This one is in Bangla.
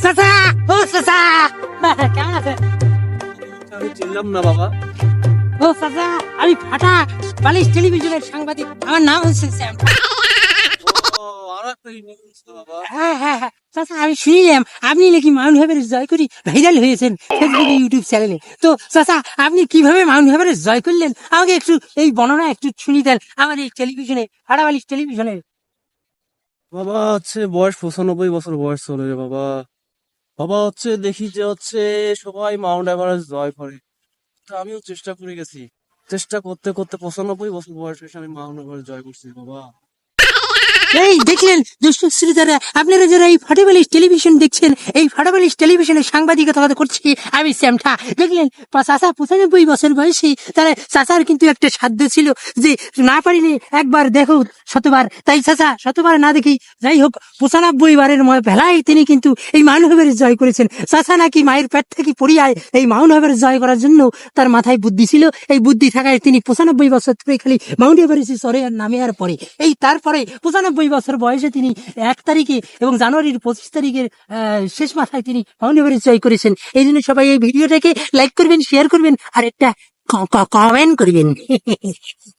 চাচা, ও চাচা, কেমন আছেন? আমি চিনলাম না বাবা। ও চাচা, আমি ফাটা বালিশ টেলিভিশনের সাংবাদিক, আমার নাম হচ্ছে শ্যাম। ও আর একটা ইউনিভার্স বাবা। হ্যাঁ হ্যাঁ হ্যাঁ, চাচা আমি শুনলাম আপনি নাকি মাউন্ট এভারেস্ট জয় করি ভাইরাল হয়েছেন ফেসবুকে ইউটিউব চ্যানেলে। তো চাচা আপনি কিভাবে মাউন্ট এভারেস্ট জয় করলেন আমাকে একটু এই বর্ণনা একটু শুনিয়ে দেন আমার এই টেলিভিশনে, ফাটা বালিশ টেলিভিশনে। বাবা হচ্ছে বয়স 95 বছর বয়স চলে রে বাবা। বাবা হচ্ছে দেখি যে হচ্ছে সবাই মাউন্ট এভারেস্ট জয় করে, তা আমিও চেষ্টা করে গেছি। চেষ্টা করতে করতে 95 বছর বয়স এসে আমি মাউন্ট এভারেস্ট জয় করছি বাবা। এই দেখলেন দুষ্ট শ্রোতারা, আপনারা যারা এই ফাটাবালিশ টেলিভিশন দেখছেন, এই ফাটাবালিশ টেলিভিশনের সাংবাদিকতা করছি আমি শ্যামঠা। দেখলেন চাচা 95 বছর বয়সী, তারা চাচার কিন্তু একটা সাধ্য ছিল যে না পারিলে একবার দেখো শতবার, তাই চাচা শতবার না দেখি যাই হোক 95 বারের ভেলায় তিনি কিন্তু এই মাউন্ট এভারেস্ট জয় করেছেন। চাচা নাকি মায়ের পেট থেকে পড়িয়ায় এই মাউন্ট এভারেস্ট জয় করার জন্য তার মাথায় বুদ্ধি ছিল, এই বুদ্ধি থাকায় তিনি 95 বছর ধরে খালি মাউন্ট এভারেস্টে চড়ে আর নামে আর পরে এই তারপরে 95 বছর বয়সে তিনি 1 তারিখে এবং জানুয়ারির 25 তারিখের শেষ মাথায় তিনি মাউন্ট এভারেস্ট জয় করেছেন। এই জন্য সবাই এই ভিডিওটাকে লাইক করবেন, শেয়ার করবেন আর একটা কমেন্ট করবেন।